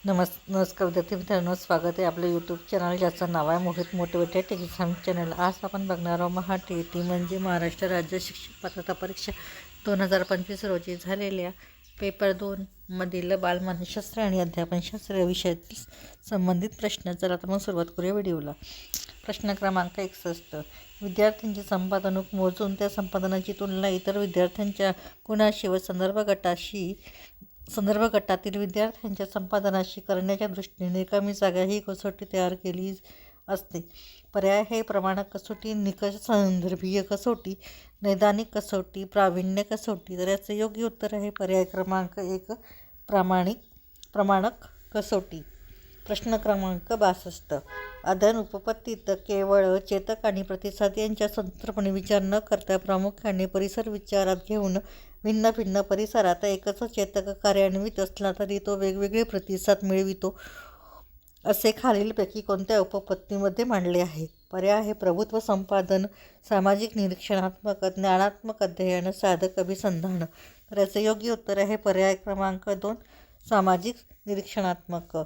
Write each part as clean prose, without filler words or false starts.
नमस्कार विद्यार्थी मित्रांनो, स्वागत आहे आपलं यूट्यूब चॅनल ज्याचं नाव आहे मोहित मोटिवेटेड एक्झाम चॅनल। आज आपण बघणार आहोत महा-टी म्हणजे महाराष्ट्र राज्य शिक्षक पात्रता परीक्षा 2025 रोजी झालेल्या पेपर 2 मधील बालमानसशास्त्र आणि अध्यापनशास्त्र या विषयातील संबंधित प्रश्न। चला तर मग सुरुवात करूया व्हिडिओला। प्रश्न क्रमांक 61, विद्यार्थ्यांचे संपादनूक मोजून त्या संपादनाची तुलना इतर विद्यार्थ्यांच्या गुणाशी व संदर्भ गटातील विद्यार्थ्यांच्या संपादनाशी करण्याच्या दृष्टीने रिकामी जागा ही कसोटी तयार केली असते। पर्याय हे प्रमाणक कसोटी, निकष संदर्भीय कसोटी, नैदानिक कसोटी, प्रावीण्य कसोटी। तर याचे योग्य उत्तर आहे पर्याय क्रमांक 1, प्रमाणक कसोटी। प्रश्न क्रमांक 62, अध्ययन उपपत्तीत केवळ चेतक आणि प्रतिसाद यांच्या स्वतंत्रपणे विचार न करता प्रामुख्याने परिसर विचारात घेऊन भिन्न भिन्न परिसरात एकच चेतक कार्यान्वित असला तरी तो वेगवेगळे प्रतिसाद मिळवितो असे खालीलपैकी कोणत्या उपपत्तीमध्ये मांडले आहे? पर्याय आहे प्रभुत्व संपादन, सामाजिक निरीक्षणात्मक, ज्ञानात्मक अध्ययन, साधक अभिसंधान। तर याचे योग्य उत्तर आहे पर्याय क्रमांक 2, सामाजिक निरीक्षणात्मक।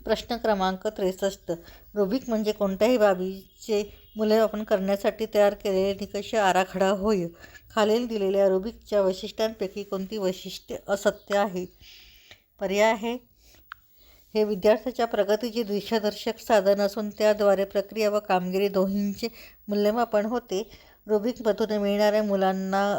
प्रश्न क्रमांक 63, रुब्रिक म्हणजे कोणत्याही बाबीचे मूल्यमापन करण्यासाठी तयार केलेले निकष आराखडा होय। खालील दिलेल्या रुब्रिकच्या वैशिष्ट्यांपैकी कोणती वैशिष्ट्ये असत्य आहे? पर्याय आहे हे विद्यार्थ्याच्या प्रगतीचे दिशादर्शक साधन असून त्याद्वारे प्रक्रिया व कामगिरी दोन्हींचे मूल्यमापन होते। रुब्रिकमधून मिळणाऱ्या गुणांना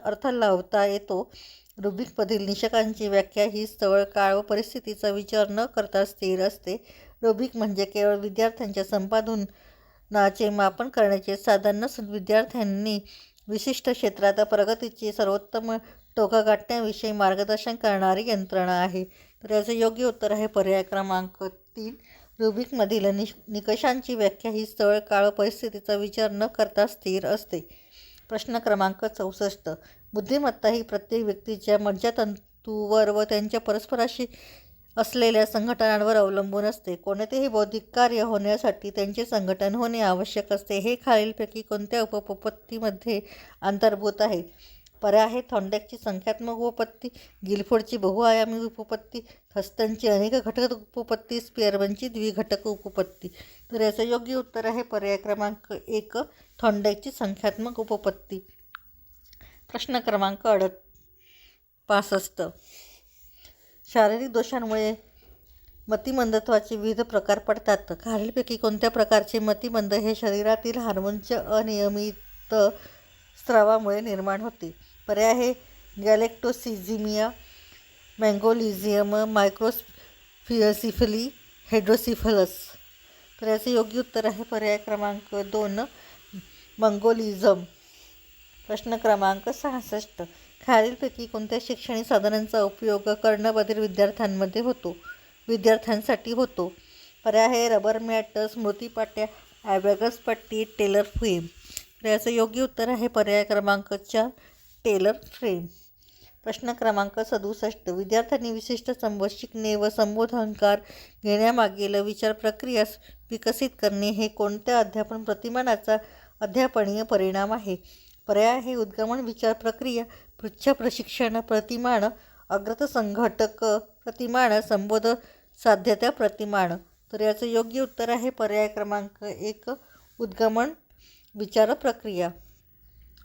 अर्थ लावता येतो। रुब्रिकमधील निकषांची व्याख्या ही स्थळ, काळ व परिस्थितीचा विचार न करता स्थिर असते। रुब्रिक म्हणजे केवळ विद्यार्थ्यांच्या संपादनाचे मापन करण्याचे साधन नसून विद्यार्थ्यांनी विशिष्ट क्षेत्रात प्रगतीचे सर्वोत्तम टोक गाठण्याविषयी मार्गदर्शन करणारी यंत्रणा आहे। तर याचे योग्य उत्तर आहे पर्याय क्रमांक 3, रुब्रिकमधील निकषांची व्याख्या ही स्थळ, काळ व परिस्थितीचा विचार न करता स्थिर असते। प्रश्न क्रमांक 64, बुद्धिमत्ता ही प्रत्येक व्यक्तीच्या मज्जातंतूवर व त्यांच्या परस्पराशी असलेल्या संघटनांवर अवलंबून असते। कोणतेही बौद्धिक कार्य होण्यासाठी त्यांचे संघटन होणे आवश्यक असते। हे खालीलपैकी कोणत्या उपपत्तीमध्ये अंतर्भूत आहे? पर्याय आहे थॉर्नडाईकची संख्यात्मक उपपत्ती, गिलफोर्डची बहुआयामी उपपत्ती, थर्स्टनची अनेक घटक उपपत्ती, स्पिअरमनची द्विघटक उपपत्ती। तर याचे योग्य उत्तर आहे पर्याय क्रमांक 1, थॉर्नडाईकची संख्यात्मक उपपत्ती। प्रश्न क्रमांक 65, शारीरिक दोषांमुळे मतिमंदत्वाचे विविध प्रकार पडतात। खालीलपैकी कोणत्या प्रकारचे मतिमंद हे शरीरातील हार्मोनच्या अनियमित स्रावामुळे निर्माण होते? पर्याय आहे गॅलेक्टोसिझिमिया, मँगोलिझियम, मायक्रोसिफली, हायड्रोसिफलस। तर याचे योग्य उत्तर आहे पर्याय क्रमांक 2, मंगोलिझम। प्रश्न क्रमांक 66, खालीलपैकी कोणत्या शैक्षणिक साधनांचा उपयोग कर्णबधिर विद्यार्थ्यांसाठी होतो? पर्याय आहे रबर मॅट, स्मृतिपाट्या, ॲबॅकस पट्टी, टेलर फ्रेम। तर याचे योग्य उत्तर आहे पर्याय क्रमांक 4, टेलर फ्रेम। प्रश्न क्रमांक 67, विद्यार्थ्यांनी विशिष्ट संबोध शिकणे व संबोधनकार घेण्यामागील विचार प्रक्रिया विकसित करणे हे कोणत्या अध्यापन प्रतिमानाचा अध्यापनीय परिणाम आहे? पर्याय आहे उद्गमन विचार प्रक्रिया, पृच्छ प्रशिक्षण प्रतिमान, अग्रत संघटक प्रतिमान, संबोध साध्यता प्रतिमान। तर याचे योग्य उत्तर आहे पर्याय क्रमांक 1, उद्गमन विचार प्रक्रिया।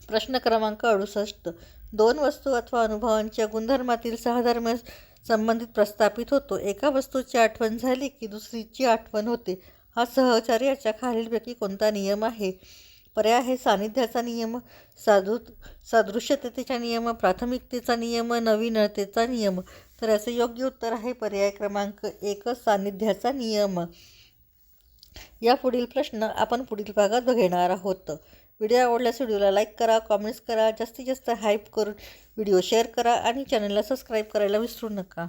प्रश्न क्रमांक 68, दोन वस्तू अथवा अनुभवांच्या गुणधर्मातील सहधर्म संबंधित प्रस्थापित होतो। एका वस्तूची आठवण झाली की दुसरीची आठवण होते। हा सहचर्याच्या खालीलपैकी कोणता नियम आहे? पर्याय आहे सान्निध्याचा नियम, सादृश्यतेचा नियम, प्राथमिकतेचा नियम, नवीनतेचा नियम। तर याचे योग्य उत्तर आहे पर्याय क्रमांक 1, सान्निध्याचा नियम। या पुढील प्रश्न आपण पुढील भागात घेणार आहोत। व्हिडिओ आवडल्यास व्हिडिओला लाईक करा, कॉमेंट्स करा, जास्तीत जास्त हाईप करून व्हिडिओ शेअर करा आणि चॅनलला सबस्क्राईब करायला विसरू नका।